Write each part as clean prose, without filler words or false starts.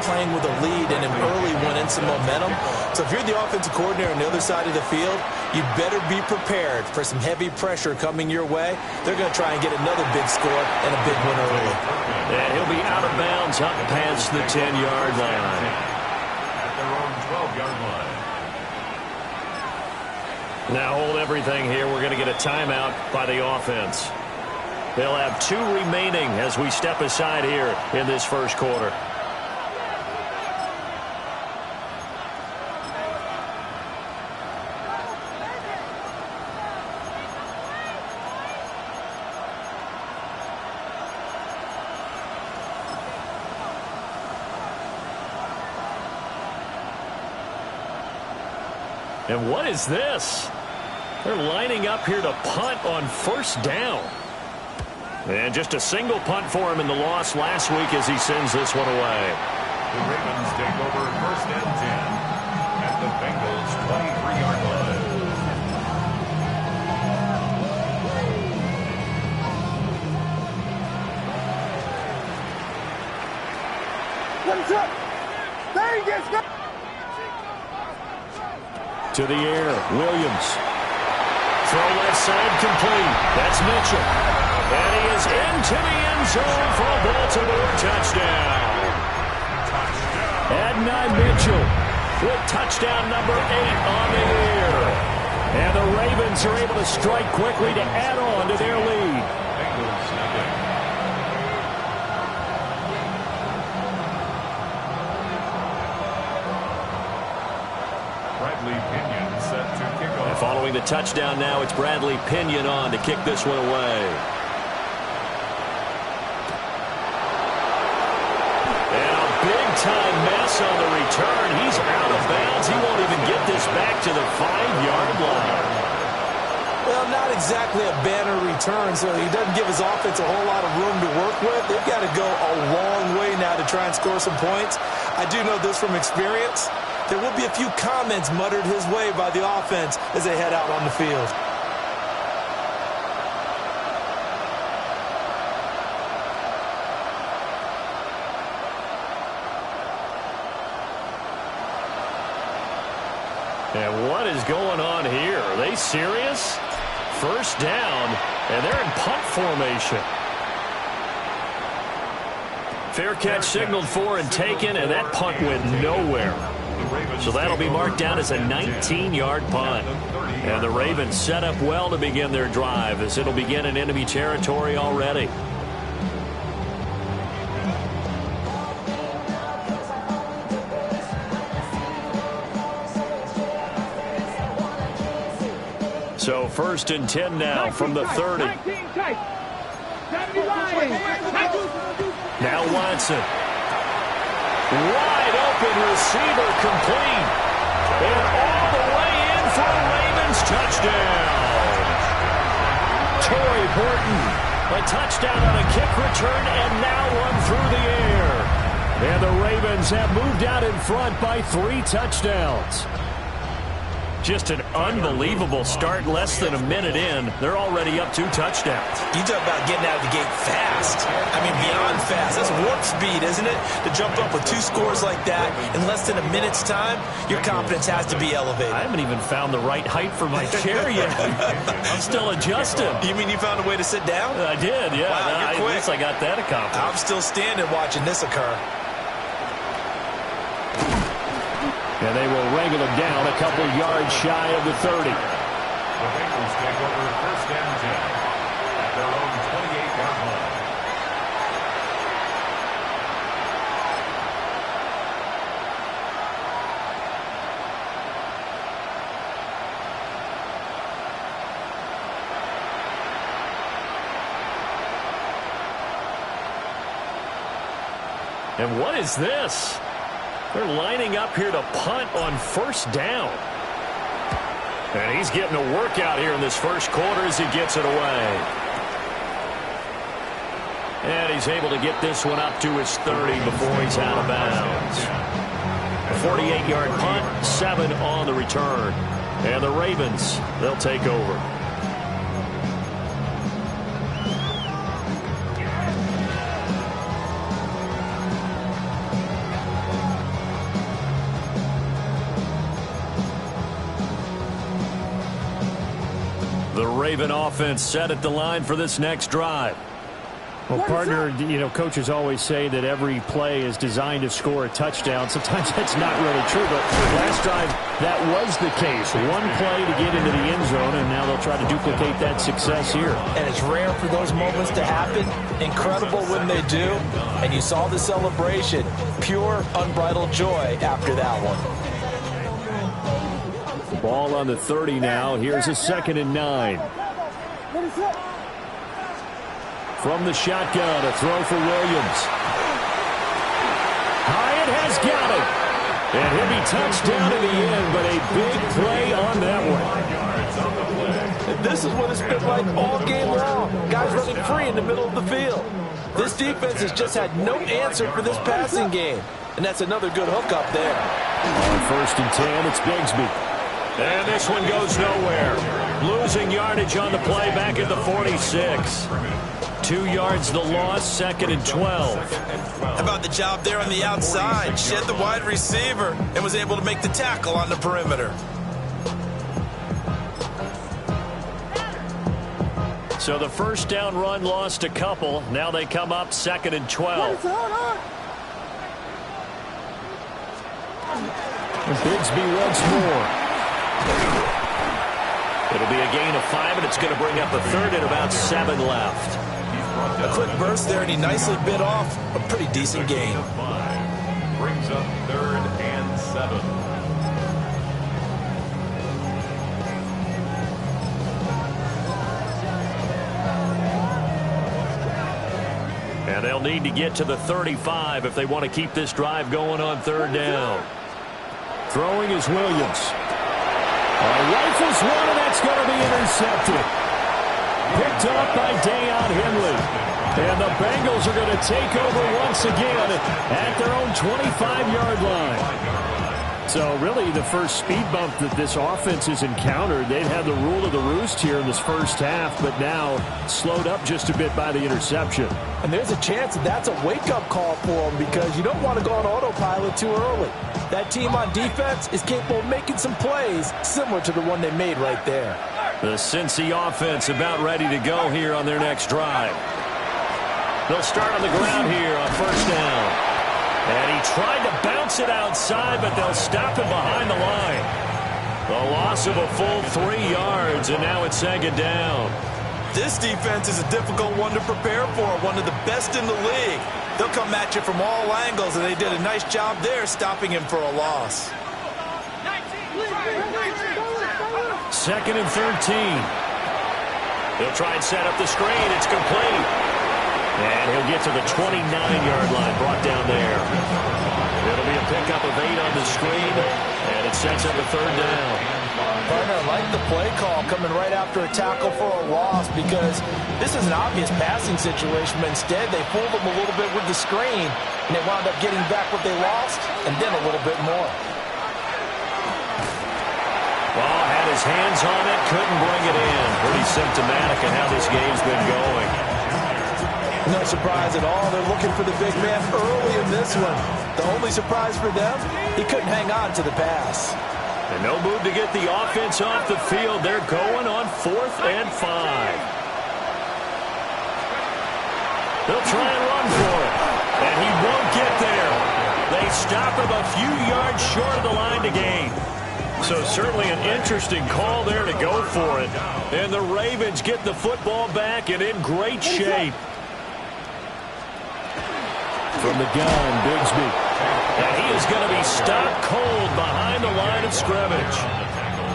playing with a lead and an early one and some momentum. So if you're the offensive coordinator on the other side of the field, you better be prepared for some heavy pressure coming your way. They're going to try and get another big score and a big win early. And he'll be out of bounds up past the 10-yard line. At their own 12-yard line. Now hold everything here. We're going to get a timeout by the offense. They'll have 2 remaining as we step aside here in this first quarter. And what is this? They're lining up here to punt on first down. And just a single punt for him in the loss last week as he sends this one away. The Ravens take over first and 10 at the Bengals' 23-yard line. What's up? Vegas! To the air, Williams. Throw left side complete. That's Mitchell. And he is into the end zone for a Baltimore touchdown. Adonai Mitchell with touchdown number 8 on the year. And the Ravens are able to strike quickly to add on to their lead. Bengals nothing. Bradley Pinion set to kick off. And following the touchdown now, it's Bradley Pinion on to kick this one away. And a big-time mess on the return. He's out of bounds. He won't even get this back to the 5-yard line. Well, not exactly a banner return, so he doesn't give his offense a whole lot of room to work with. They've got to go a long way now to try and score some points. I do know this from experience. There will be a few comments muttered his way by the offense as they head out on the field. And what is going on here? Are they serious? First down, and they're in punt formation. Fair catch signaled for and taken, and that punt went nowhere. So that'll be marked down as a 19-yard punt. And the Ravens set up well to begin their drive as it'll begin in enemy territory already. So first and 10 now from the 30. Now Watson. Wide open receiver complete. And all the way in for a Ravens touchdown. Torrey Horton. A touchdown on a kick return and now one through the air. And the Ravens have moved out in front by 3 touchdowns. Just an unbelievable start. Less than a minute in, they're already up 2 touchdowns. You talk about getting out of the gate fast. I mean, beyond fast. That's warp speed, isn't it? To jump up with 2 scores like that in less than a minute's time, your confidence has to be elevated. I haven't even found the right height for my chair yet. I'm still adjusting. You mean you found a way to sit down? I did, yeah. Wow, you're quick. At least I got that accomplished. I'm still standing watching this occur. And they will wrangle him down a couple yards shy of the 30. The Bengals take over first and 10 at their own 28-yard line. And what is this? They're lining up here to punt on first down. And he's getting a workout here in this first quarter as he gets it away. And he's able to get this one up to his 30 before he's out of bounds. A 48-yard punt, 7 on the return. And the Ravens, they'll take over. Raven offense set at the line for this next drive. Well, partner, coaches always say that every play is designed to score a touchdown. Sometimes that's not really true, but last drive, that was the case. One play to get into the end zone, and now they'll try to duplicate that success here. And it's rare for those moments to happen. Incredible when they do. And you saw the celebration. Pure, unbridled joy after that one. Ball on the 30 now. Here's a 2nd and 9. From the shotgun, a throw for Williams. Hyatt has got it. And he'll be touchdown in the end, but a big play on that one. And this is what it's been like all game long. Guys running free in the middle of the field. This defense has just had no answer for this passing game. And that's another good hookup there. On 1st and 10, it's Bigsby. And this one goes nowhere. Losing yardage on the play back at the 46. 2 yards the loss, 2nd and 12. How about the job there on the outside? Shed the wide receiver and was able to make the tackle on the perimeter. So the first down run lost a couple. Now they come up 2nd and 12. And Bigsby once more. It'll be a gain of 5, and it's going to bring up a 3rd and about 7 left. A quick burst there, and he nicely bit off a pretty decent gain. Brings up 3rd and 7. And they'll need to get to the 35 if they want to keep this drive going on 3rd down. Throwing is Williams. Rifles one, and that's going to be intercepted. Picked up by Deion Henley. And the Bengals are going to take over once again at their own 25-yard line. So really the first speed bump that this offense has encountered. They've had the rule of the roost here in this first half, but now slowed up just a bit by the interception. And there's a chance that that's a wake-up call for them because you don't want to go on autopilot too early. That team on defense is capable of making some plays similar to the one they made right there. The Cincy offense about ready to go here on their next drive. They'll start on the ground here on 1st down. And he tried to bounce it outside, but they'll stop him behind the line. The loss of a full 3 yards, and now it's 2nd down. This defense is a difficult one to prepare for, one of the best in the league. They'll come at you from all angles, and they did a nice job there stopping him for a loss. 2nd and 13. They'll try and set up the screen. It's complete. And he'll get to the 29-yard line, brought down there. It'll be a pickup of 8 on the screen, and it sets up a 3rd down. Partner, I like the play call coming right after a tackle for a loss because this is an obvious passing situation, but instead they fooled them a little bit with the screen, and they wound up getting back what they lost and then a little bit more. Ball had his hands on it, couldn't bring it in. Pretty symptomatic of how this game's been going. No surprise at all. They're looking for the big man early in this one. The only surprise for them, he couldn't hang on to the pass. And no move to get the offense off the field. They're going on 4th and 5. They'll try and run for it. And he won't get there. They stop him a few yards short of the line to gain. So certainly an interesting call there to go for it. And the Ravens get the football back and in great shape. From the gun, Bigsby. And he is going to be stopped cold behind the line of scrimmage.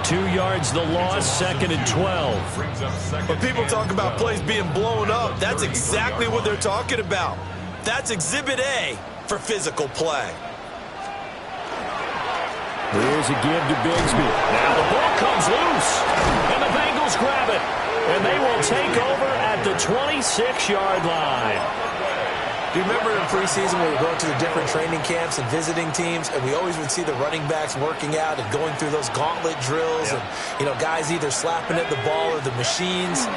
2 yards the loss, 2nd and 12. When people talk about plays being blown up, that's exactly what they're talking about. That's Exhibit A for physical play. Here's a give to Bigsby. Now the ball comes loose, and the Bengals grab it. And they will take over at the 26-yard line. Do you remember in preseason when we were going to the different training camps and visiting teams, and we always would see the running backs working out and going through those gauntlet drills, and guys either slapping at the ball or the machines.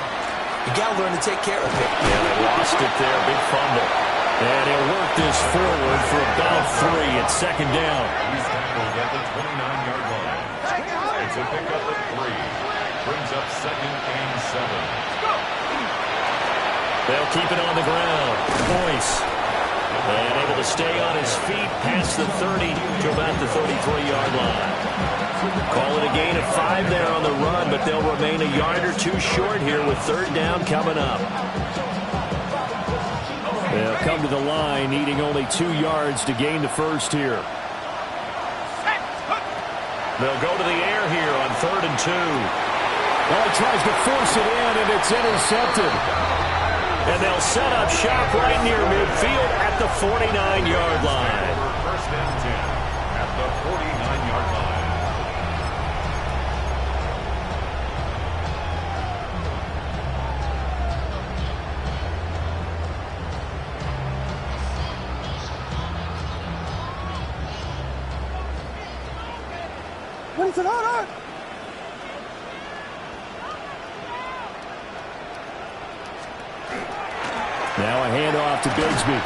You got to learn to take care of it. Yeah, they lost it there, big fumble. And he'll work this forward for about 3 at 2nd down. He's tackled at the 29-yard line. It's a pickup of 3. brings up 2nd and 7. They'll keep it on the ground. Boyce. And able to stay on his feet past the 30 to about the 33-yard line. Call it a gain of 5 there on the run, but they'll remain a yard or two short here with 3rd down coming up. They'll come to the line, needing only 2 yards to gain the first here. They'll go to the air here on 3rd and 2. Well, he tries to force it in, and it's intercepted. And they'll set up shop right near midfield at the 49-yard line. 1st and 10 at the 49-yard line. What is it on? Now a handoff to Bigsby.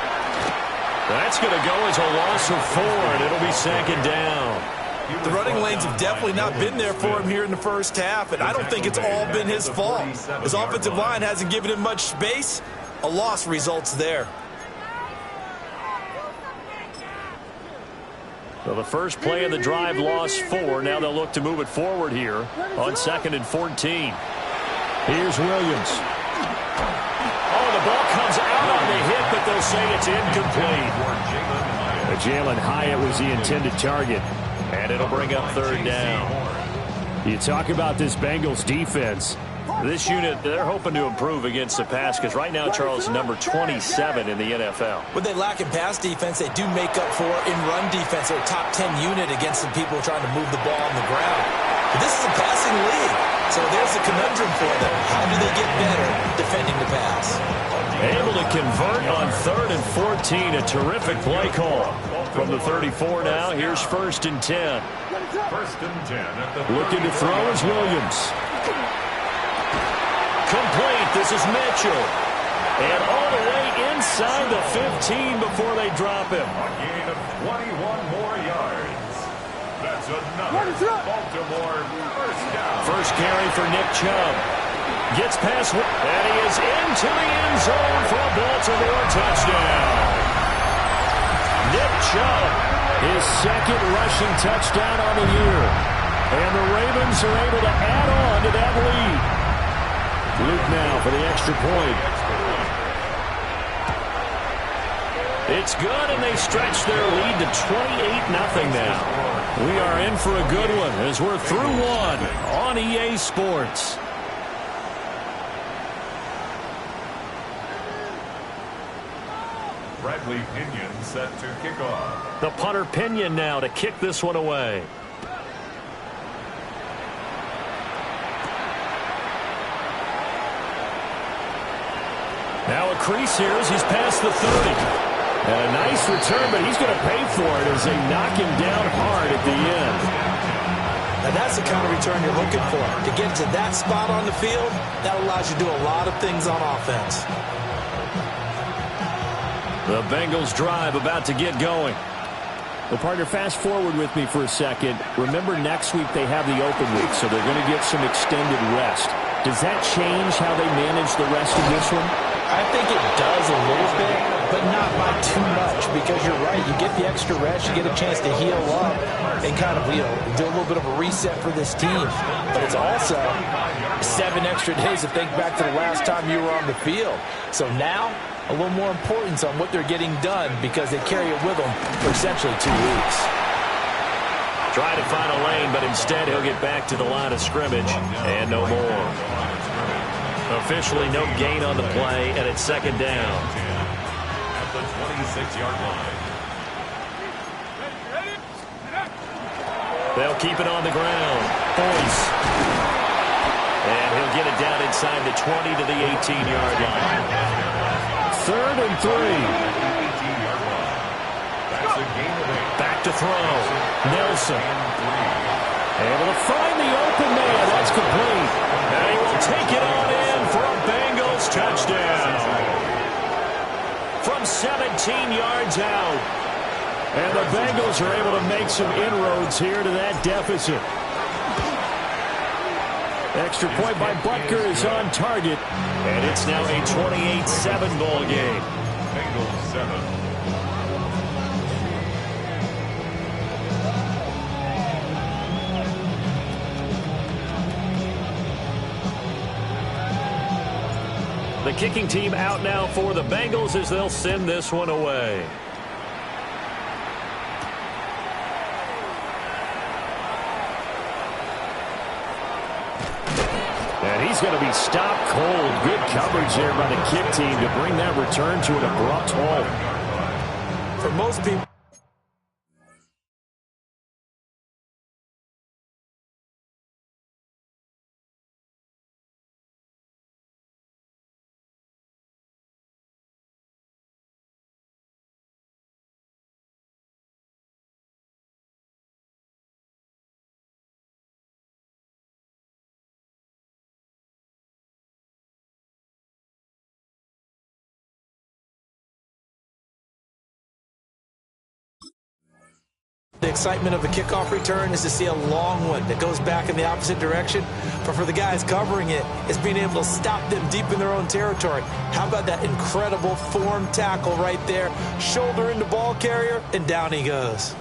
That's going to go as a loss of 4, and it'll be 2nd down. The running lanes have definitely not been there for him here in the first half, and I don't think it's all been his fault. His offensive line hasn't given him much space. A loss results there. Well, the first play of the drive lost 4. Now they'll look to move it forward here on 2nd and 14. Here's Williams. Oh, the ball comes out on the hit, but they'll say it's incomplete. Jalen Hyatt was the intended target. And it'll bring up 3rd down. You talk about this Bengals defense. This unit, they're hoping to improve against the pass because right now, Charles, number 27 in the NFL. What they lack in pass defense, they do make up for in run defense. They're a top 10 unit against some people trying to move the ball on the ground. But this is a passing league, so there's a conundrum for them. How do they get better defending the pass? Able to convert on 3rd and 14. A terrific play call. From the 34 now, here's 1st and 10. 1st and 10 at the Looking to throw is Williams. Complete. This is Mitchell. And all the way inside the 15 before they drop him. A gain of 21 more yards. That's another Baltimore 1st down. First carry for Nick Chubb. Gets past, and he is into the end zone for a Baltimore touchdown. Nick Chubb, His 2nd rushing touchdown on the year. And the Ravens are able to add on to that lead. Luke now for the extra point. It's good, and they stretch their lead to 28-0 now. We are in for a good one as we're through 1 on EA Sports. Bradley Pinion set to kick off. The punter Pinion now to kick this one away. Now a crease here as he's past the 30. And a nice return, but he's going to pay for it as they knock him down hard at the end. Now that's the kind of return you're looking for. To get to that spot on the field, that allows you to do a lot of things on offense. The Bengals drive about to get going. Well, partner, fast forward with me for a second. Remember, next week they have the open week, so they're going to get some extended rest. Does that change how they manage the rest of this one? I think it does a little bit, but not by too much, because you're right. You get the extra rest, you get a chance to heal up and kind of, do a little bit of a reset for this team. But it's also 7 extra days to think back to the last time you were on the field. So now, a little more importance on what they're getting done because they carry it with them for essentially 2 weeks. Try to find a lane, but instead he'll get back to the line of scrimmage and no more. Officially no gain on the play, and it's 2nd down. At the 26-yard line. They'll keep it on the ground. Boyce. And he'll get it down inside the 20 to the 18-yard line. 3rd and 3. That's a gain of 8. Back to throw. Nelson. Able to find the open man. That's complete. And he will take it on in for a Bengals touchdown. From 17 yards out. And the Bengals are able to make some inroads here to that deficit. Extra point by Butker is on target. And it's now a 28-7 ball game. Bengals 7. The kicking team out now for the Bengals as they'll send this one away. And he's going to be stopped cold. Good coverage there by the kick team to bring that return to an abrupt halt. For most people, the excitement of a kickoff return is to see a long one that goes back in the opposite direction. But for the guys covering it, it's being able to stop them deep in their own territory. How about that incredible form tackle right there? Shoulder into ball carrier, and down he goes.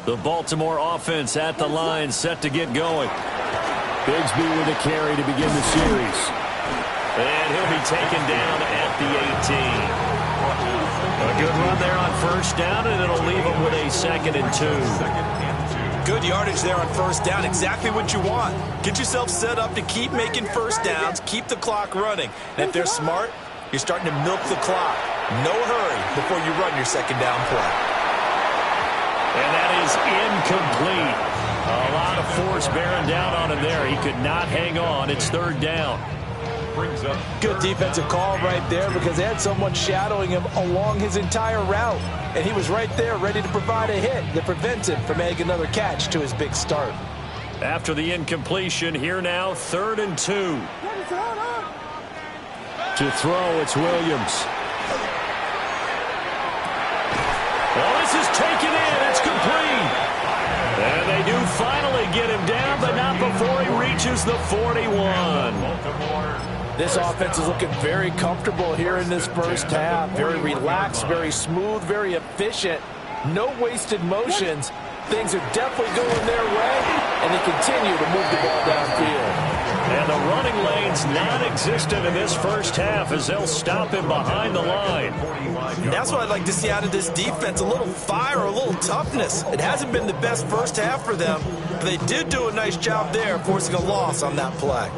The Baltimore offense at the line, set to get going. Bigsby with a carry to begin the series. And he'll be taken down at the 18. A good run there on first down, and it'll leave him with a 2nd and 2. Good yardage there on first down. Exactly what you want. Get yourself set up to keep making first downs, keep the clock running. And if they're smart, you're starting to milk the clock. No hurry before you run your second down play. And that is incomplete. A lot of force bearing down on him there. He could not hang on. It's 3rd down. Good defensive call right there because they had someone shadowing him along his entire route. And he was right there ready to provide a hit that prevents him from making another catch to his big start. After the incompletion, here now, 3rd and 2. To throw, it's Williams. Well, this is taken in. It's complete. And they do finally get him down, but not before he reaches the 41. This offense is looking very comfortable here in this first half. Very relaxed, very smooth, very efficient. No wasted motions. Things are definitely going their way, and they continue to move the ball downfield. And the running lane's non-existent in this first half as they'll stop him behind the line. And that's what I'd like to see out of this defense, a little fire, a little toughness. It hasn't been the best first half for them, but they did do a nice job there forcing a loss on that play.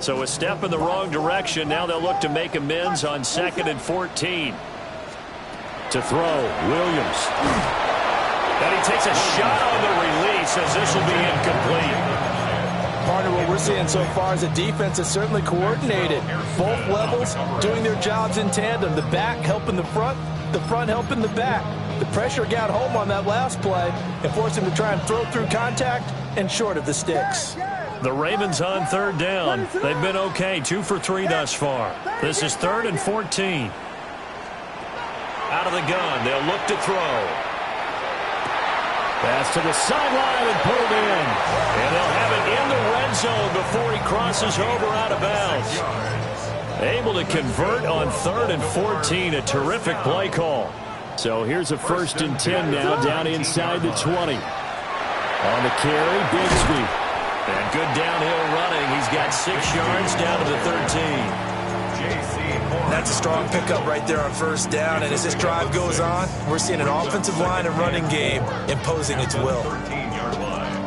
So a step in the wrong direction. Now they'll look to make amends on 2nd and 14. To throw, Williams. And he takes a shot on the release as this will be incomplete. Partner, what we're seeing so far is the defense is certainly coordinated. Both levels doing their jobs in tandem. The back helping the front helping the back. The pressure got home on that last play and forced him to try and throw through contact and short of the sticks. The Ravens on 3rd down. They've been okay, 2 for 3 thus far. This is 3rd and 14. Out of the gun, they'll look to throw. Pass to the sideline and pulled in. And they'll have it in the red zone before he crosses over out of bounds. Able to convert on 3rd and 14, a terrific play call. So here's a 1st and 10 now down inside the 20. On the carry, Bigsby. And good downhill running. He's got 6 yards down to the 13. That's a strong pickup right there on first down. And as this drive goes on, we're seeing an offensive line and running game imposing its will. 13-yard line.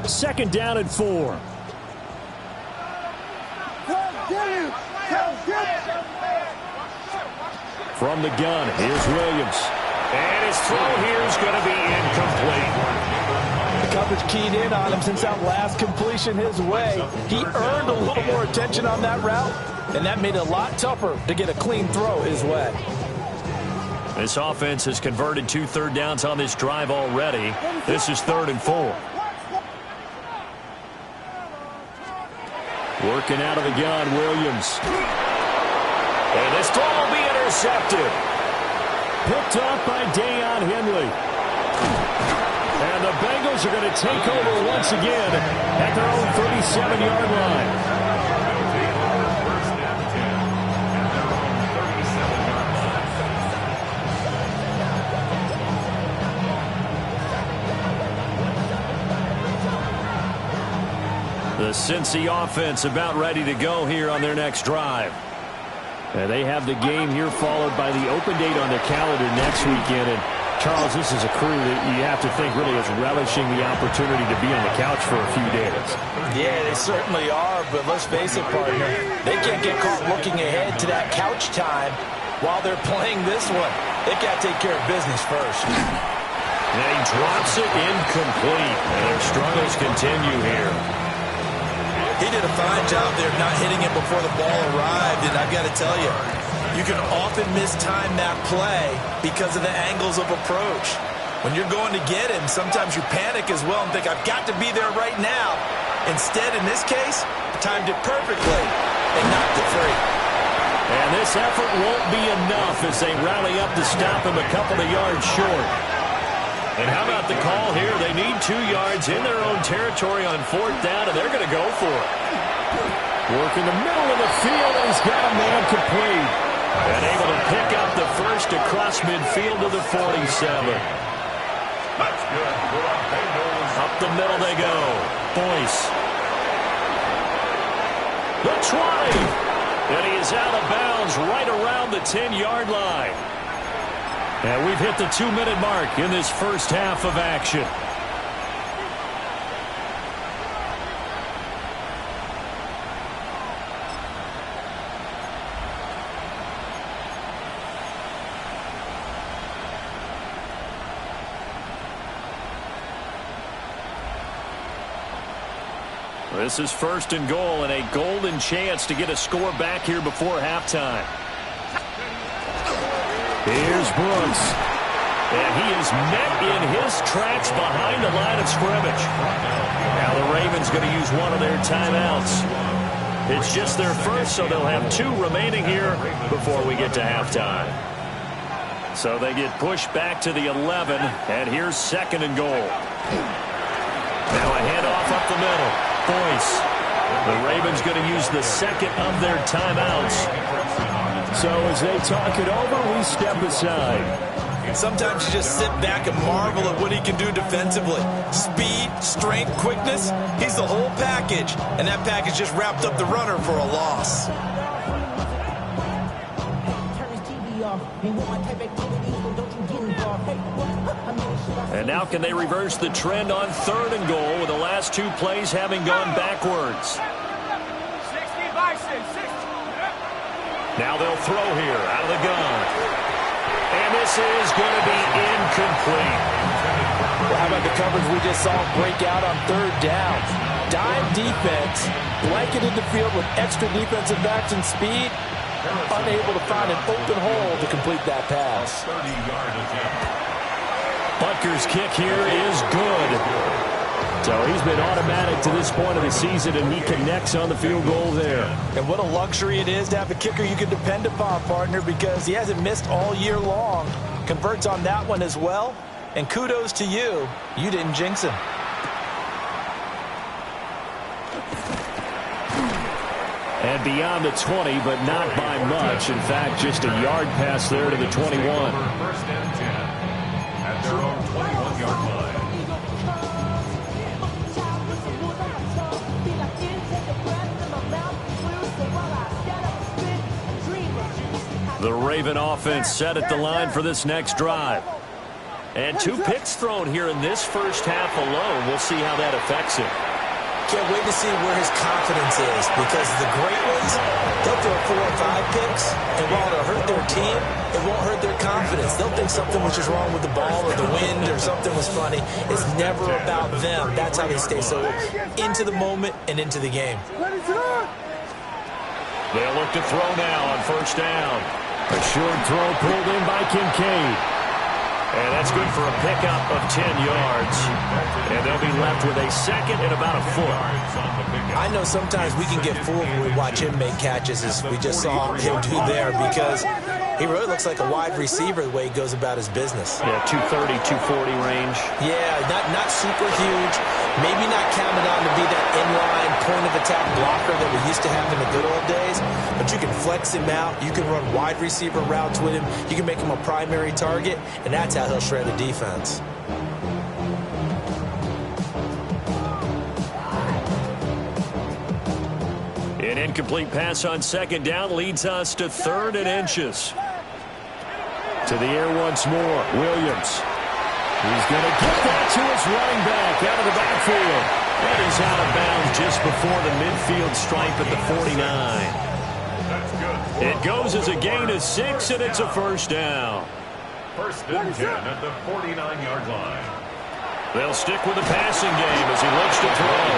Second down and 4. From the gun, here's Williams. And his throw here is going to be incomplete. The coverage keyed in on him since that last completion his way. He earned a little more attention on that route, and that made it a lot tougher to get a clean throw his way. This offense has converted 2 third downs on this drive already. This is 3rd and 4. Working out of the gun, Williams. And this throw will be intercepted. Picked up by Deion Henley. And the Bengals are going to take over once again at their own 37-yard line. The Cincy offense about ready to go here on their next drive. And they have the game here followed by the open date on their calendar next weekend. And Charles, this is a crew that you have to think really is relishing the opportunity to be on the couch for a few days. Yeah, they certainly are, but let's face it, partner, they can't get caught looking ahead to that couch time while they're playing this one. They've got to take care of business first. And he drops it incomplete. And their struggles continue here. He did a fine job there of not hitting it before the ball arrived, and I've got to tell you, you can often mistime that play because of the angles of approach. When you're going to get him, sometimes you panic as well and think, I've got to be there right now. Instead, in this case, timed it perfectly and knocked it free. And this effort won't be enough as they rally up to stop him a couple of yards short. And how about the call here? They need 2 yards in their own territory on 4th down, and they're going to go for it. Work in the middle of the field, and he's got a man complete. And able to pick up the first across midfield to the 47. That's good. Up the middle they go. Boyce. The 20. And he is out of bounds right around the 10-yard line. And we've hit the 2-minute mark in this first half of action. This is 1st and goal and a golden chance to get a score back here before halftime. Here's Brooks. And he is met in his tracks behind the line of scrimmage. Now the Ravens going to use one of their timeouts. It's just their first, so they'll have 2 remaining here before we get to halftime. So they get pushed back to the 11, and here's 2nd and goal. Now a handoff up the middle. Boyce. The Ravens going to use the 2nd of their timeouts. So as they talk it over, we step aside. Sometimes you just sit back and marvel at what he can do defensively. Speed, strength, quickness, he's the whole package. And that package just wrapped up the runner for a loss. And now can they reverse the trend on 3rd and goal with the last 2 plays having gone backwards? Now they'll throw here out of the gun. And this is going to be incomplete. Well, how about the coverage we just saw break out on 3rd down? Dime defense, blanketed the field with extra defensive backs and speed, unable to find an open hole to complete that pass. 30-yard attempt. Butker's kick here is good. So he's been automatic to this point of the season, and he connects on the field goal there. And what a luxury it is to have a kicker you can depend upon, partner, because he hasn't missed all year long. Converts on that one as well. And kudos to you. You didn't jinx him. And beyond the 20, but not by much. In fact, just a yard pass there to the 21. 1st and 10 at their own 21-yard line. The Raven offense set at the line for this next drive. And 2 picks thrown here in this first half alone. We'll see how that affects him. Can't wait to see where his confidence is, because the great ones, they'll throw 4 or 5 picks, and while it'll hurt their team, it won't hurt their confidence. They'll think something was just wrong with the ball or the wind or something was funny. It's never about them. That's how they stay so into the moment and into the game. They'll look to throw now on 1st down. A short throw pulled in by Kincaid. And that's good for a pickup of 10 yards. And they'll be left with a second and about a foot. I know sometimes we can get fooled when we watch him make catches, as we just saw him do there, because he really looks like a wide receiver the way he goes about his business. Yeah, 230, 240 range. Yeah, not super huge. Maybe not counted on to be that inline point-of-attack blocker that we used to have in the good old days, but you can flex him out. You can run wide receiver routes with him. You can make him a primary target, and that's how he'll shred a defense. An incomplete pass on second down leads us to 3rd and inches. To the air once more, Williams. He's going to get that to his running back out of the backfield. And he's out of bounds just before the midfield stripe at the 49. It goes as a gain of 6, and it's a first down. 1st and 10 at the 49-yard line. They'll stick with the passing game as he looks to throw.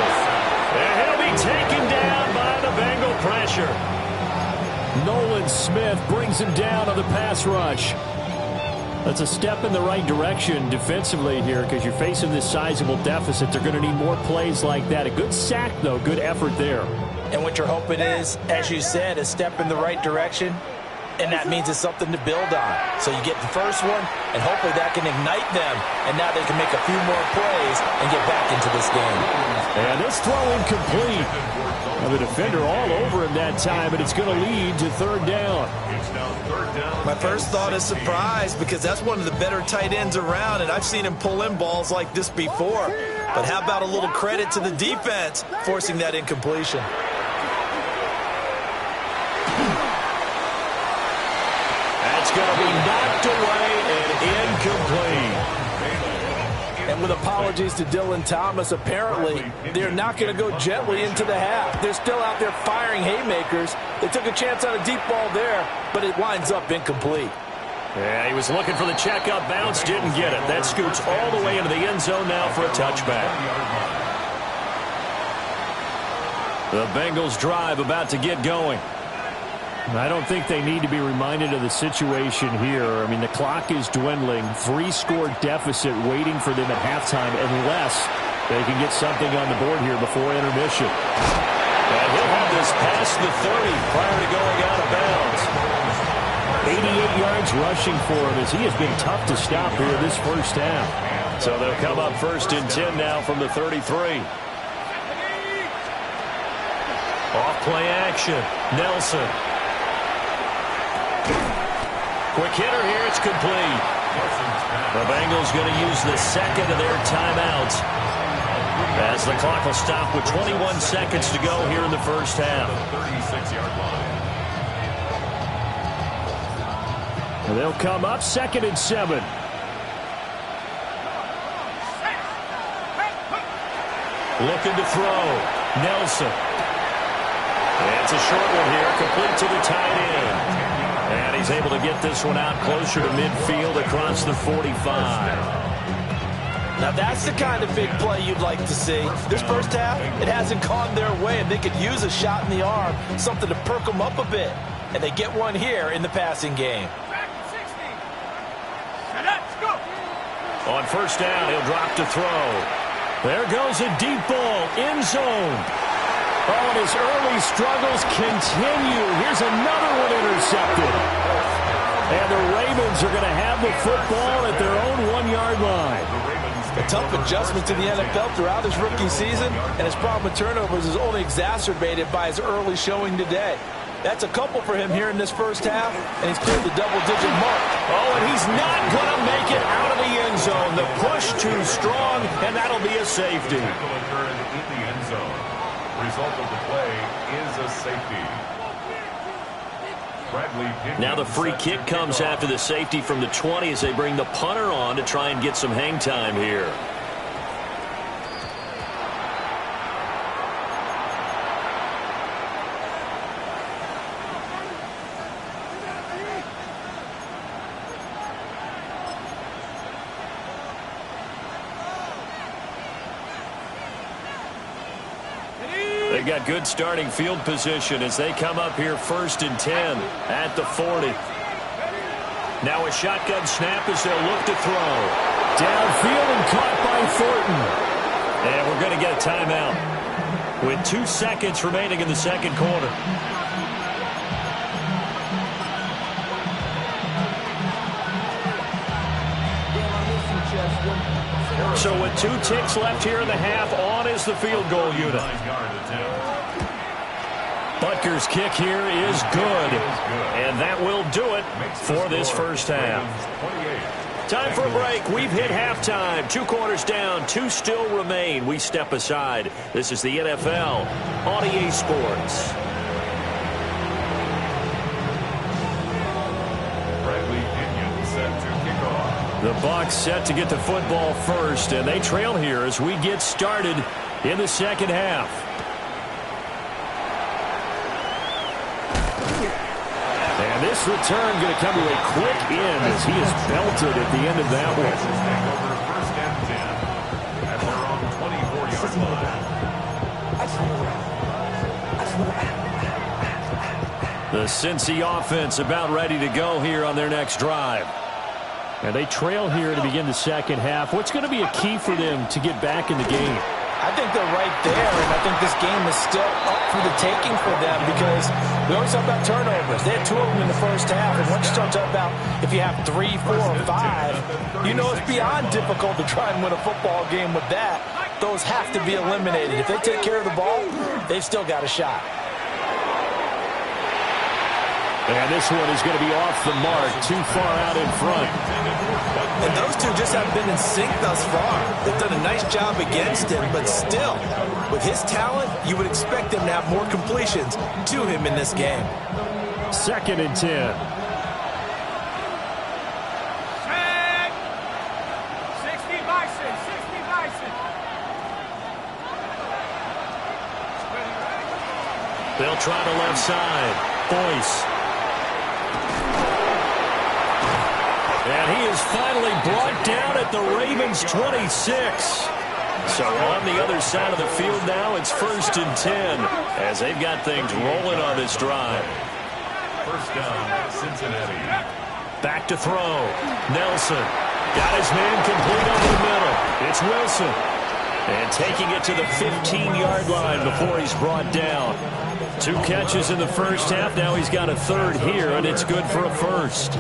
And he'll be taken down by the Bengal pressure. Nolan Smith brings him down on the pass rush. That's a step in the right direction defensively here, because you're facing this sizable deficit. They're going to need more plays like that. A good sack, though. Good effort there. And what you're hoping is, as you said, a step in the right direction, and that means it's something to build on. So you get the first one, and hopefully that can ignite them, and now they can make a few more plays and get back into this game. And this throw incomplete. The defender all over him that time, and it's going to lead to 3rd down. My first thought is surprise, because that's one of the better tight ends around, and I've seen him pull in balls like this before. But how about a little credit to the defense forcing that incompletion? That's going to be knocked away and incomplete. And with apologies to Dylan Thomas, apparently they're not going to go gently into the half. They're still out there firing haymakers. They took a chance on a deep ball there, but it winds up incomplete. Yeah, he was looking for the checkup bounce, didn't get it. That scoots all the way into the end zone now for a touchback. The Bengals drive about to get going. I don't think they need to be reminded of the situation here. I mean, the clock is dwindling. 3-score deficit waiting for them at halftime unless they can get something on the board here before intermission. And he'll have this past the 30 prior to going out of bounds. 88 yards rushing for him as he has been tough to stop here this first half. So they'll come up 1st and 10 now from the 33. Off play action. Nelson. Quick hitter here, it's complete. The Bengals going to use the second of their timeouts as the clock will stop with 21 seconds to go here in the first half. 36-yard line. And they'll come up 2nd and 7. Looking to throw. Nelson. And it's a short one here, complete to the tight end. And he's able to get this one out closer to midfield across the 45. Now that's the kind of big play you'd like to see. This first half, it hasn't gone their way, and they could use a shot in the arm, something to perk them up a bit. And they get one here in the passing game. On first down, he'll drop to throw. There goes a deep ball, end zone. Oh, and his early struggles continue. Here's another one intercepted. And the Ravens are going to have the football at their own 1-yard line. A tough adjustment to the NFL throughout his rookie season, and his problem with turnovers is only exacerbated by his early showing today. That's a couple for him here in this first half, and he's cleared the double-digit mark. Oh, and he's not going to make it out of the end zone. The push too strong, and that'll be a safety. In the end zone. Result of the play is a safety. Now the free kick comes after the safety from the 20 as they bring the punter on to try and get some hang time here. They've got good starting field position as they come up here 1st and 10 at the 40. Now a shotgun snap as they'll look to throw. Downfield and caught by Thornton. And we're going to get a timeout with 2 seconds remaining in the second quarter. So with 2 ticks left here in the half, on is the field goal unit. Butker's kick here is good, and that will do it for this first half. Time for a break. We've hit halftime. 2 quarters down, 2 still remain. We step aside. This is the NFL on EA Sports. The Bucs set to get the football first, and they trail here as we get started in the second half. And this return going to come to a quick end as he is belted at the end of that one. First and 10 at their own 24-yard line. The Cincy offense about ready to go here on their next drive. And they trail here to begin the second half. What's going to be a key for them to get back in the game? I think they're right there, and I think this game is still up for the taking for them because we always talk about turnovers. They had 2 of them in the first half, and once you start talking about if you have 3, 4, or 5, you know it's beyond difficult to try and win a football game with that. Those have to be eliminated. If they take care of the ball, they've still got a shot. And this one is going to be off the mark, too far out in front. And those two just haven't been in sync thus far. They've done a nice job against him, but still, with his talent, you would expect them to have more completions to him in this game. 2nd and 10. They'll try the left side. Boyce. And he is finally brought down at the Ravens' 26. So on the other side of the field now, it's 1st and 10 as they've got things rolling on this drive. First down, Cincinnati. Back to throw. Nelson got his man complete over the middle. It's Wilson. And taking it to the 15-yard line before he's brought down. 2 catches in the first half. Now he's got a 3rd here, and it's good for a 1st.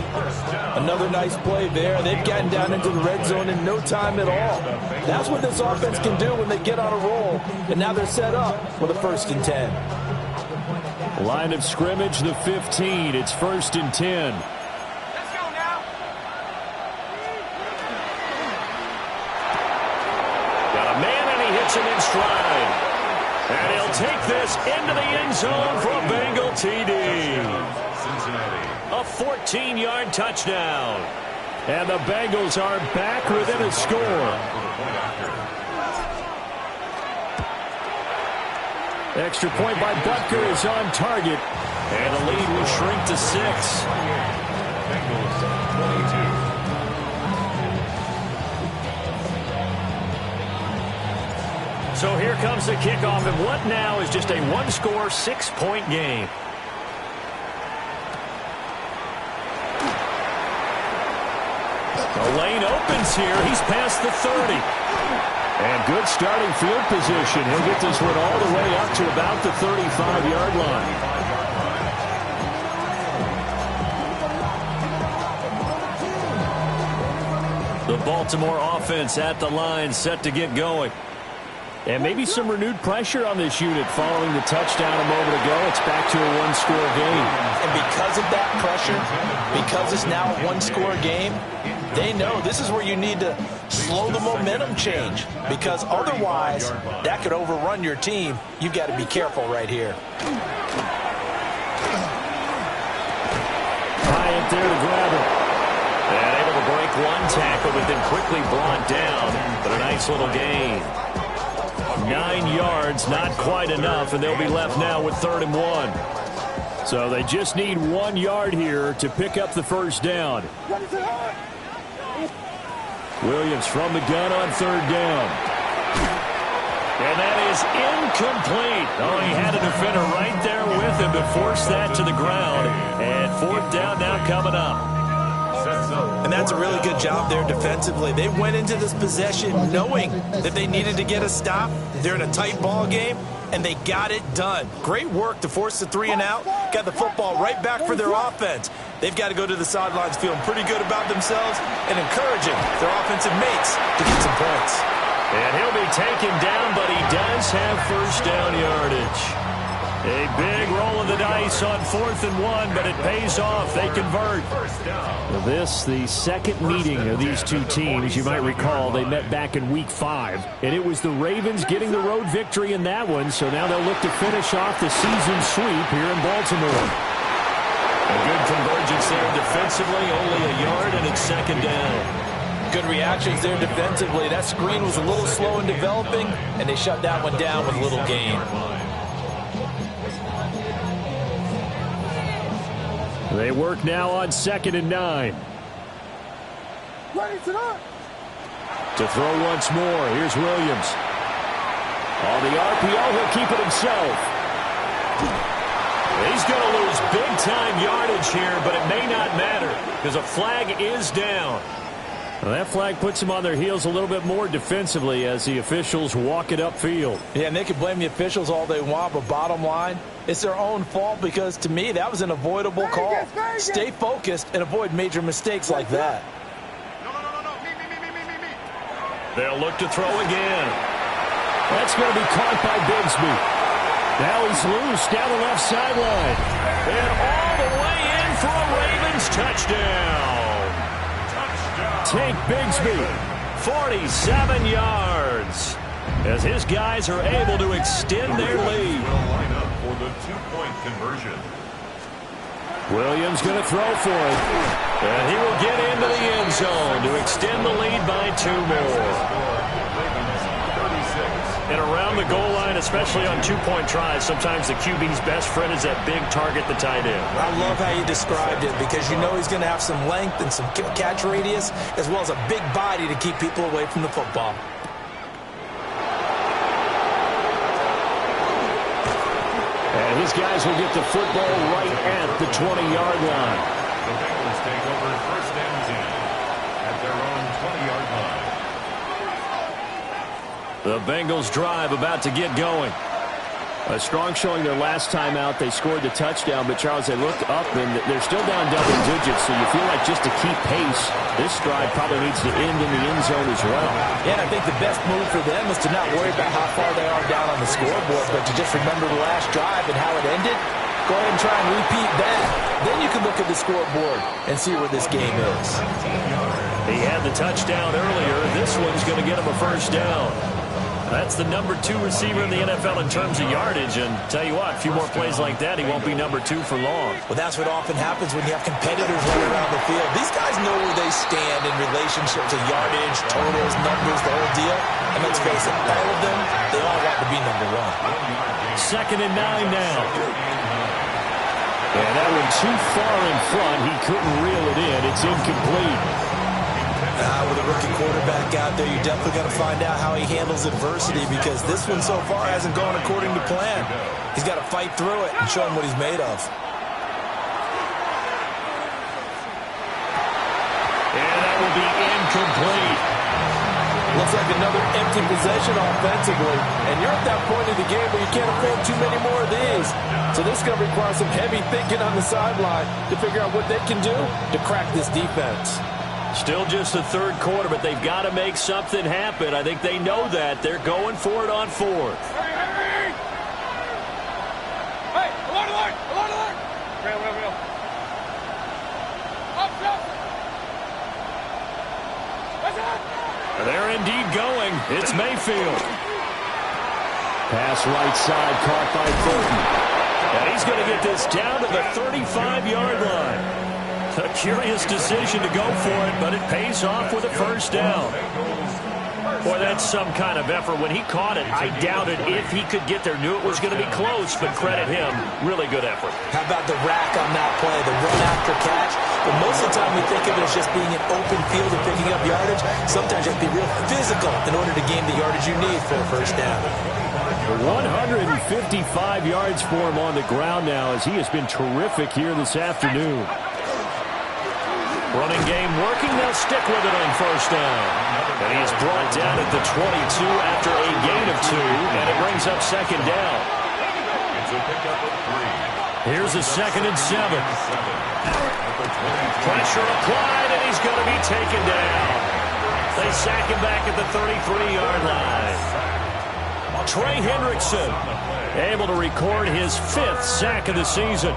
Another nice play there. They've gotten down into the red zone in no time at all. That's what this offense can do when they get on a roll. And now they're set up with a 1st and 10. Line of scrimmage, the 15. It's 1st and 10. Let's go now. Got a man, and he hits him in stride. And he'll take this into the end zone for a Bengal TD. Cincinnati. A 14-yard touchdown. And the Bengals are back within a score. Extra point by Butker is on target. And the lead will shrink to 6. Bengals 22. So here comes the kickoff, and what now is just a 1-score, 6-point game. The lane opens here. He's past the 30. And good starting field position. He'll get this one all the way up to about the 35-yard line. The Baltimore offense at the line, set to get going. And maybe some renewed pressure on this unit following the touchdown a moment ago. It's back to a 1-score game. And because of that pressure, because it's now a 1-score game, they know this is where you need to slow the momentum change. Because otherwise, that could overrun your team. You've got to be careful right here. Bryant there to grab it. And able to break 1 tackle, but then quickly brought down. But a nice little gain. 9 yards, not quite enough, and they'll be left now with 3rd and 1. So they just need 1 yard here to pick up the first down. Williams from the gun on 3rd down. And that is incomplete. Oh, he had a defender right there with him to force that to the ground. And 4th down now coming up. And that's a really good job there defensively. They went into this possession knowing that they needed to get a stop. They're in a tight ball game, and they got it done. Great work to force the 3 and out. Got the football right back for their offense. They've got to go to the sidelines feeling pretty good about themselves and encouraging their offensive mates to get some points. And he'll be taken down, but he does have first down yardage. A big roll of the dice on 4th and 1, but it pays off. They convert. This, the second meeting of these two teams. You might recall they met back in Week 5, and it was the Ravens getting the road victory in that one, so now they'll look to finish off the season sweep here in Baltimore. A good convergence there defensively, only a yard, and it's 2nd down. Good reactions there defensively. That screen was a little slow in developing, and they shut that one down with little gain. They work now on 2nd and 9. To throw once more, here's Williams. On the RPO, he'll keep it himself. He's going to lose big-time yardage here, but it may not matter because a flag is down. Well, that flag puts them on their heels a little bit more defensively as the officials walk it upfield. Yeah, and they can blame the officials all they want, but bottom line, it's their own fault because, to me, that was an avoidable call. Stay focused and avoid major mistakes like that. They'll look to throw again. That's going to be caught by Bigsby. Now he's loose down the left sideline. And all the way in for a Ravens touchdown. Take Bigsby. 47 yards. As his guys are able to extend their lead. Will line up for the 2-point conversion. Williams going to throw for it. And he will get into the end zone to extend the lead by 2 more. And around the goal line, especially on 2-point tries, sometimes the QB's best friend is that big target, the tight end. I love how you described it because you know he's going to have some length and some catch radius as well as a big body to keep people away from the football. And his guys will get the football right at the 20-yard line. The Bengals take over 1st and 10 at their own 20-yard line. The Bengals drive about to get going. A strong showing their last time out. They scored the touchdown, but Charles, they looked up and they're still down double digits, so you feel like just to keep pace, this drive probably needs to end in the end zone as well. Yeah, and I think the best move for them is to not worry about how far they are down on the scoreboard, but to just remember the last drive and how it ended. Go ahead and try and repeat that. Then you can look at the scoreboard and see where this game is. He had the touchdown earlier. This one's going to get him a first down. That's the number 2 receiver in the NFL in terms of yardage. And tell you what, a few more plays like that, he won't be number 2 for long. Well, that's what often happens when you have competitors running around the field. These guys know where they stand in relationship to yardage, totals, numbers, the whole deal. And let's face it, all of them, they all want to be number 1. 2nd and 9 now. And that one too far in front. He couldn't reel it in. It's incomplete. With a rookie quarterback out there, you're definitely going to find out how he handles adversity because this one so far hasn't gone according to plan. He's got to fight through it and show him what he's made of. And that will be incomplete. Looks like another empty possession offensively. And you're at that point in the game where you can't afford too many more of these. So this is going to require some heavy thinking on the sideline to figure out what they can do to crack this defense. Still just the 3rd quarter, but they've got to make something happen. I think they know that. They're going for it on 4th. Hey, along the line, along the line. Real. Up. They're indeed going. It's Mayfield. Pass right side, caught by Fulton. And he's going to get this down to the 35-yard line. A curious decision to go for it, but it pays off with a first down. Boy, that's some kind of effort. When he caught it, I doubted if he could get there. Knew it was going to be close, but credit him. Really good effort. How about the rack on that play, the run after catch? But most of the time we think of it as just being an open field and picking up yardage. Sometimes you have to be real physical in order to gain the yardage you need for a first down. 155 yards for him on the ground now as he has been terrific here this afternoon. Running game working. They'll stick with it on first down. And he is brought down at the 22 after a gain of 2, and it brings up second down. Here's a 2nd and 7. Pressure applied, and he's going to be taken down. They sack him back at the 33-yard line. Trey Hendrickson able to record his 5th sack of the season.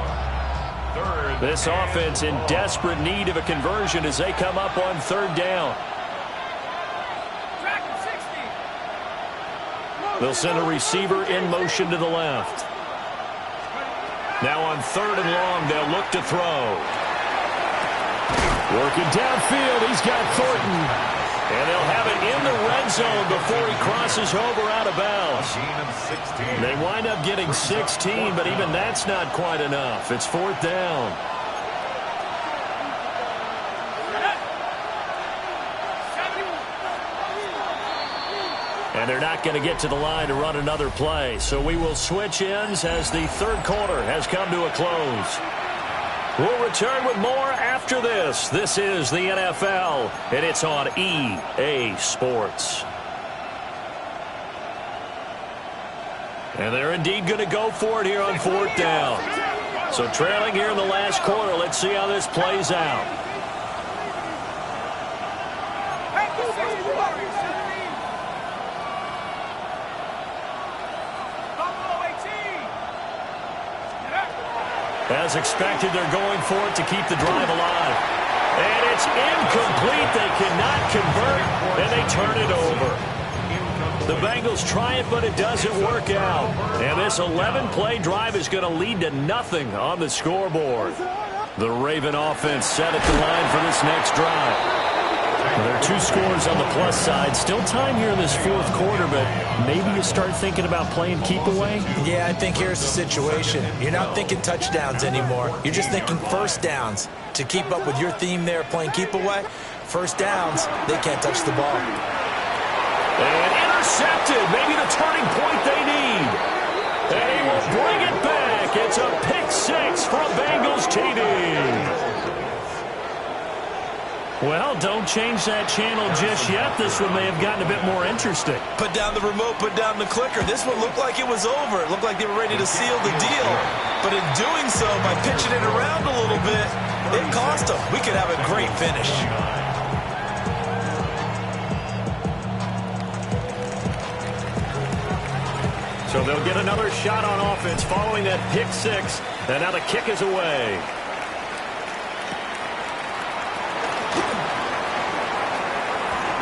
This offense in desperate need of a conversion as they come up on 3rd down. They'll send a receiver in motion to the left. Now on 3rd and long, they'll look to throw. Working downfield, he's got Thornton. And they'll have it in the red zone before he crosses over out of bounds. They wind up getting 16, but even that's not quite enough. It's 4th down. And they're not going to get to the line to run another play. So we will switch ends as the 3rd quarter has come to a close. We'll return with more after this. This is the NFL, and it's on EA Sports. And they're indeed going to go for it here on 4th down. So trailing here in the last quarter, let's see how this plays out. As expected, they're going for it to keep the drive alive. And it's incomplete. They cannot convert, and they turn it over. The Bengals try it, but it doesn't work out. And this 11-play drive is going to lead to nothing on the scoreboard. The Raven offense set at the line for this next drive. Well, there are 2 scores on the plus side. Still time here in this 4th quarter, but maybe you start thinking about playing keep away? Yeah, I think here's the situation. You're not thinking touchdowns anymore. You're just thinking first downs. To keep up with your theme there, playing keep away, first downs, they can't touch the ball. And intercepted. Maybe the turning point they need. And he will bring it back. It's a pick-6 for a Bengals TD. Well, don't change that channel just yet. This one may have gotten a bit more interesting. Put down the remote, put down the clicker. This one looked like it was over. It looked like they were ready to seal the deal. But in doing so, by pitching it around a little bit, it cost them. We could have a great finish. So they'll get another shot on offense following that pick-6. And now the kick is away.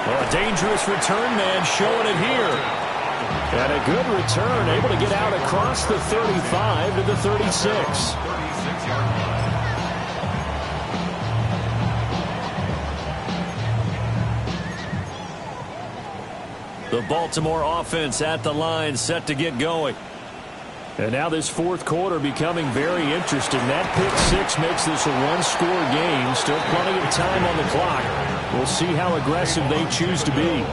Well, a dangerous return man showing it here. And a good return, able to get out across the 35 to the 36. The Baltimore offense at the line, set to get going. And now this 4th quarter becoming very interesting. That pick-6 makes this a one-score game. Still plenty of time on the clock. We'll see how aggressive they choose to be.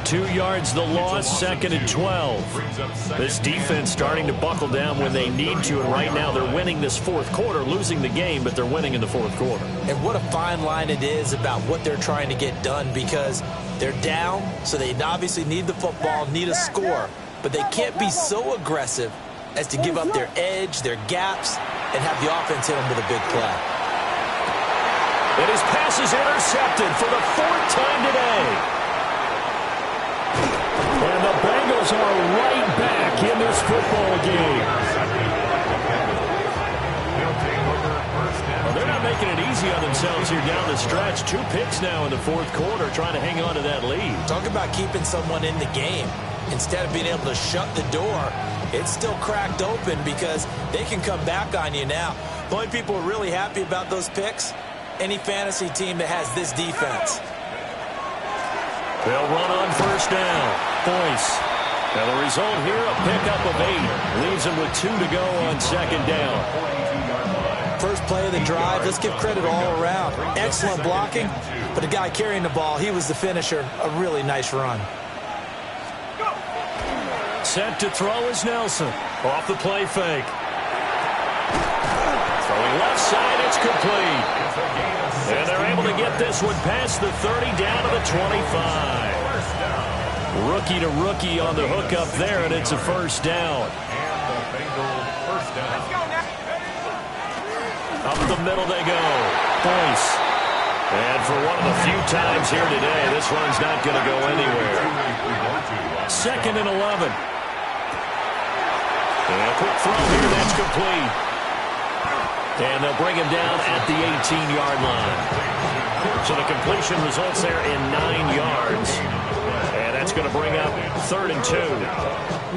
2 yards the loss, 2nd and 12. This defense starting to buckle down when they need to, and right now they're winning this 4th quarter, losing the game, but they're winning in the 4th quarter. And what a fine line it is about what they're trying to get done, because they're down, so they obviously need the football, need a score, but they can't be so aggressive as to give up their edge, their gaps, and have the offense hit them with a big play. And his pass is intercepted for the 4th time today. And the Bengals are right back in this football game. Well, they're not making it easy on themselves here down the stretch. 2 picks now in the 4th quarter, trying to hang on to that lead. Talk about keeping someone in the game. Instead of being able to shut the door, it's still cracked open because they can come back on you now. The only people who are really happy about those picks, any fantasy team that has this defense. They'll run on first down. Boyce. And the result here, a pickup of 8. Leaves them with 2 to go on 2nd down. First play of the drive, let's give credit all around. Excellent blocking, but the guy carrying the ball, he was the finisher. A really nice run. Set to throw is Nelson. Off the play fake. Throwing left side, it's complete. And they're this one past the 30 down to the 25. Rookie to rookie on the hookup there, and it's a first down. And the Bengals first down. Up the middle they go. Boyce. And for one of the few times here today, this run's not going to go anywhere. 2nd and 11. And a quick throw here, that's complete. And they'll bring him down at the 18-yard line. So the completion results there in 9 yards. And that's going to bring up 3rd and 2.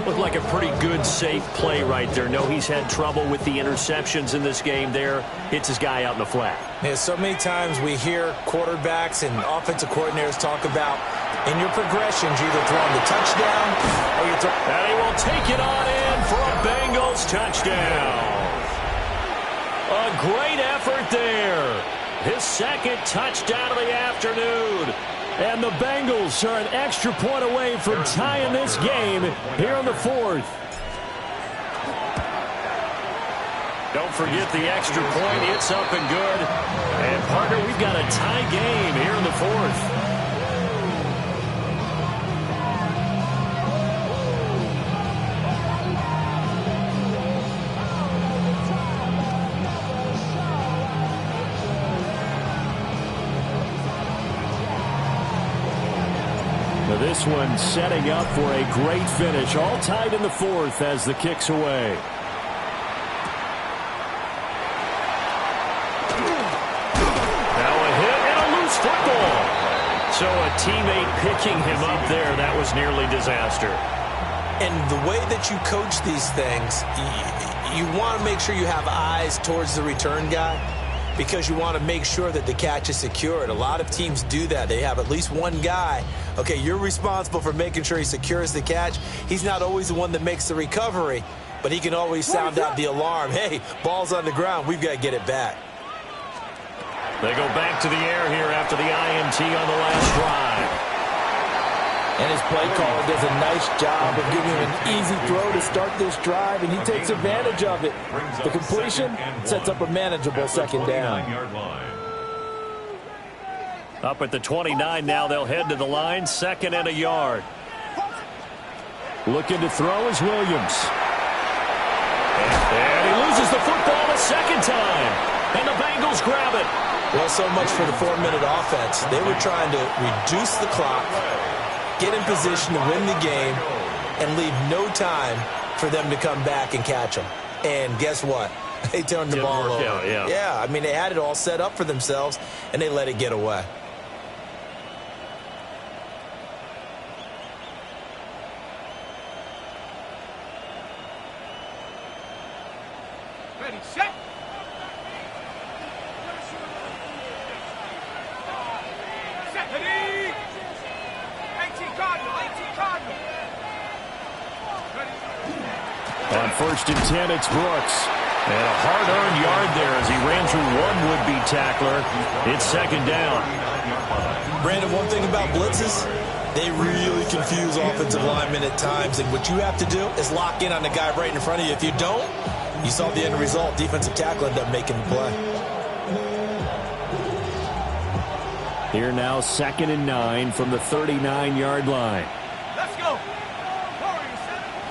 Looked like a pretty good, safe play right there. No, he's had trouble with the interceptions in this game there. Hits his guy out in the flat. Yeah, so many times we hear quarterbacks and offensive coordinators talk about in your progressions, you're either throwing the touchdown or you're throwing... And he will take it on in for a Bengals touchdown. A great effort there. His 2nd touchdown of the afternoon. And the Bengals are an extra point away from tying this game here in the 4th. Don't forget the extra point. It's up and good. And, partner, we've got a tie game here in the 4th. This one setting up for a great finish. All tied in the 4th as the kick's away. Now a hit and a loose football. So a teammate picking him up there, that was nearly disaster. And the way that you coach these things, you want to make sure you have eyes towards the return guy, because you want to make sure that the catch is secured. A lot of teams do that. They have at least one guy. Okay, you're responsible for making sure he secures the catch. He's not always the one that makes the recovery, but he can always sound out the alarm. Hey, ball's on the ground. We've got to get it back. They go back to the air here after the INT on the last drive. And his play caller does a nice job of giving him an easy throw to start this drive, and he takes advantage of it. The completion sets up a manageable 2nd down. Up at the 29 now, they'll head to the line, 2nd and a yard. Looking to throw is Williams. And he loses the football a 2nd time. And the Bengals grab it. Well, so much for the 4-minute offense. They were trying to reduce the clock, get in position to win the game, and leave no time for them to come back and catch them. And guess what? They turned the ball over. Yeah, I mean, they had it all set up for themselves, and they let it get away. Ready, set. Set, ready. 18 Cardinal, 18 Cardinal. Ready. On 1st and 10, it's Brooks. And a hard-earned yard there as he ran through one would-be tackler. It's 2nd down. Brandon, one thing about blitzes, they really confuse offensive linemen at times. And what you have to do is lock in on the guy right in front of you. If you don't, you saw the end result. Defensive tackle ended up making the play. Here now, 2nd and 9 from the 39-yard line. Let's go. Warriors,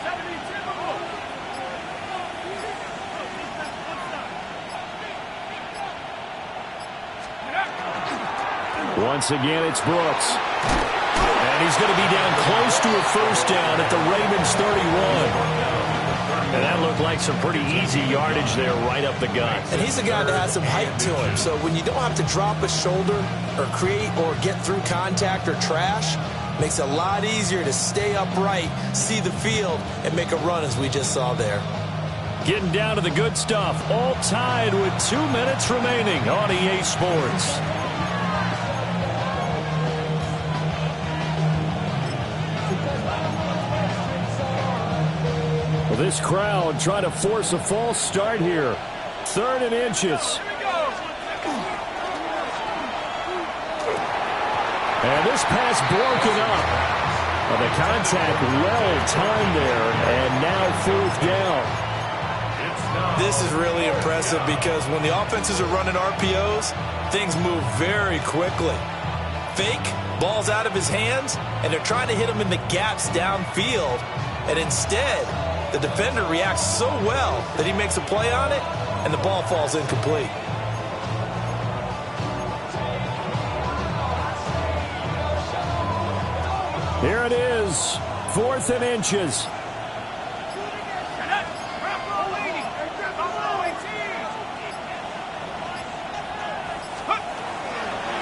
72. Once again, it's Brooks. And he's going to be down close to a 1st down at the Ravens 31. And that looked like some pretty easy yardage there right up the gut. And he's a guy that has some height to him. So when you don't have to drop a shoulder or create or get through contact or trash, makes it a lot easier to stay upright, see the field, and make a run as we just saw there. Getting down to the good stuff. All tied with 2 minutes remaining on EA Sports. Well, this crowd trying to force a false start here. 3rd and inches. And this pass broken up. Well, the contact well timed there, and now 4th down. This is really impressive because when the offenses are running RPOs, things move very quickly. Fake, ball's out of his hands, and they're trying to hit him in the gaps downfield. And instead, the defender reacts so well that he makes a play on it, and the ball falls incomplete. Here it is, 4th and inches.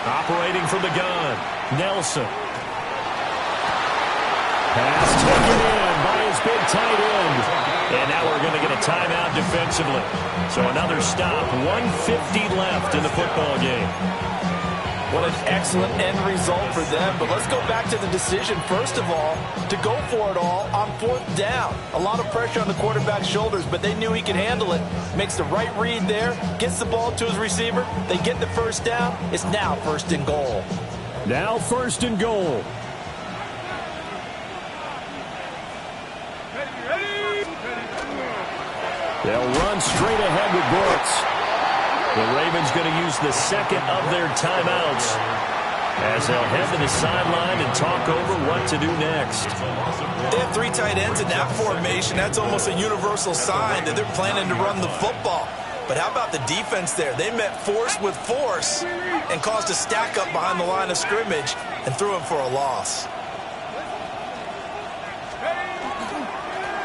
Operating from the gun, Nelson. Pass taken in by his big tight end. And now we're going to get a timeout defensively. So another stop, 1:50 left in the football game. What an excellent end result for them. But let's go back to the decision, first of all, to go for it all on 4th down. A lot of pressure on the quarterback's shoulders, but they knew he could handle it. Makes the right read there, gets the ball to his receiver. They get the first down. It's now 1st and goal. Now 1st and goal. They'll run straight ahead with Brooks. The Ravens going to use the second of their timeouts as they'll head to the sideline and talk over what to do next. They have 3 tight ends in that formation. That's almost a universal sign that they're planning to run the football. But how about the defense there? They met force with force and caused a stack up behind the line of scrimmage and threw him for a loss.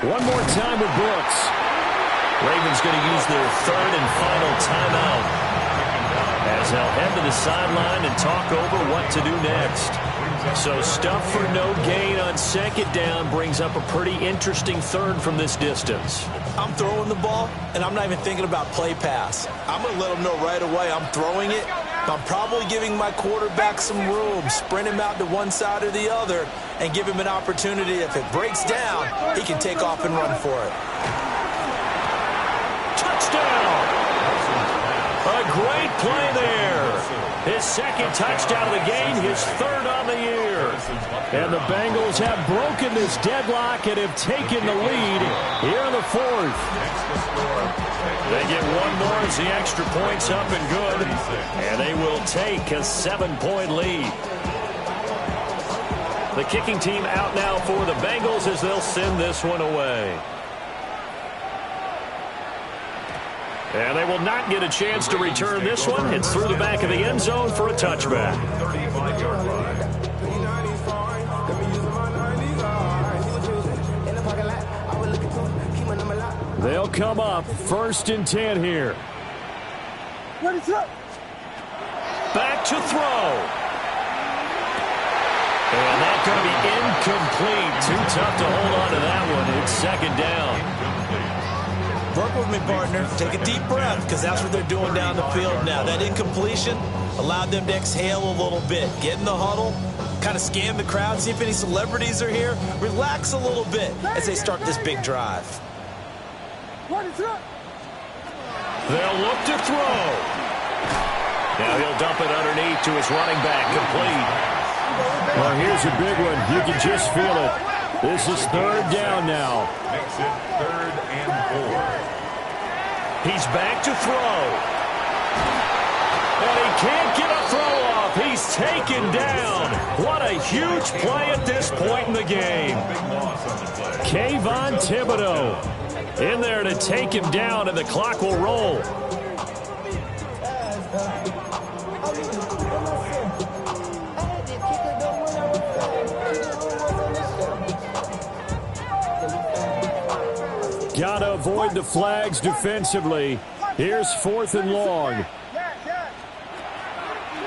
One more time with Brooks. Ravens going to use their 3rd and final timeout as they'll head to the sideline and talk over what to do next. So stuff for no gain on 2nd down brings up a pretty interesting 3rd from this distance. I'm throwing the ball, and I'm not even thinking about play pass. I'm going to let them know right away I'm throwing it. I'm probably giving my quarterback some room, sprint him out to one side or the other, and give him an opportunity. If it breaks down, he can take off and run for it. Touchdown! A great play there. His 2nd touchdown of the game, his 3rd on the year. And the Bengals have broken this deadlock and have taken the lead here in the 4th. They get one more as the extra point's up and good. And they will take a 7-point lead. The kicking team out now for the Bengals as they'll send this one away. And they will not get a chance to return this one. It's through the back of the end zone for a touchback. 35-yard line. They'll come up 1st and 10 here. Back to throw. And that's going to be incomplete. Too tough to hold on to that one. It's 2nd down. Work with me, partner. Take a deep breath, because that's what they're doing down the field now. That incompletion allowed them to exhale a little bit. Get in the huddle, kind of scan the crowd, see if any celebrities are here. Relax a little bit as they start this big drive. They'll look to throw. Now he'll dump it underneath to his running back, complete. Well, here's a big one. You can just feel it. This is 3rd down now. Makes it 3rd and 4. He's back to throw. And he can't get a throw off. He's taken down. What a huge play at this point in the game. Kayvon Thibodeaux in there to take him down, and the clock will roll. Gotta avoid the flags defensively. Here's 4th and long.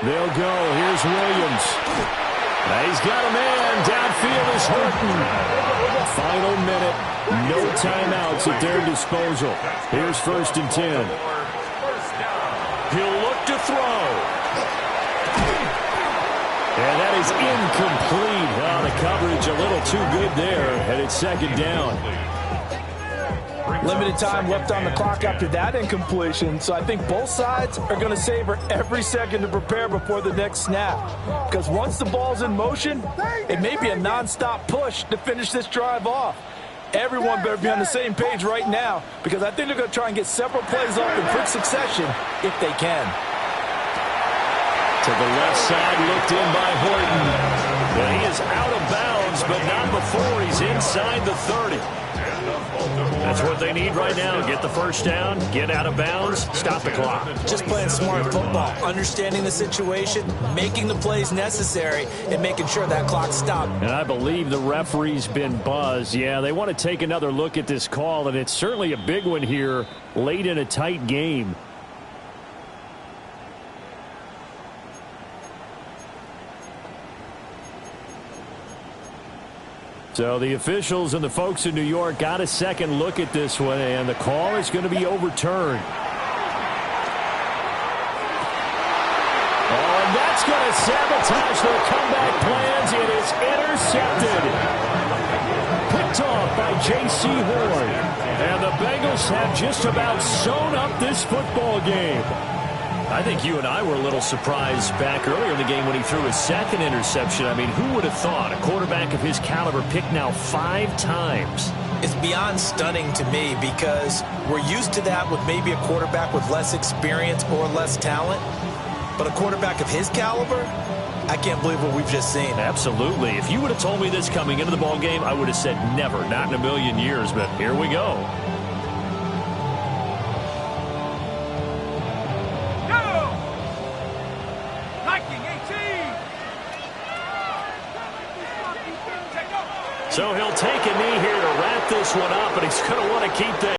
They'll go. Here's Williams. He's got a man. Downfield is hurting. Final minute. No timeouts at their disposal. Here's 1st and 10. He'll look to throw. And that is incomplete. Oh, the coverage a little too good there. And it's 2nd down. Limited time left on the clock after that incompletion, so I think both sides are going to savor every second to prepare before the next snap. Because once the ball's in motion, it may be a nonstop push to finish this drive off. Everyone better be on the same page right now because I think they're going to try and get several plays off in quick succession if they can. To the left side, looked in by Horton. Well, he is out of bounds, but not before he's inside the 30. That's what they need right now. Get the first down, get out of bounds, stop the clock. Just playing smart football, understanding the situation, making the plays necessary, and making sure that clock stopped. And I believe the referee's been buzzed. Yeah, they want to take another look at this call, and it's certainly a big one here late in a tight game. So the officials and the folks in New York got a second look at this one, and the call is going to be overturned. Oh, and that's going to sabotage their comeback plans. It is intercepted. Picked off by J.C. Horn. And the Bengals have just about sewn up this football game. I think you and I were a little surprised back earlier in the game when he threw his second interception. I mean, who would have thought a quarterback of his caliber picked now 5 times? It's beyond stunning to me because we're used to that with maybe a quarterback with less experience or less talent. But a quarterback of his caliber, I can't believe what we've just seen. Absolutely. If you would have told me this coming into the ball game, I would have said never, not in a million years. But here we go. So he'll take a knee here to wrap this one up, and he's going to want to keep that.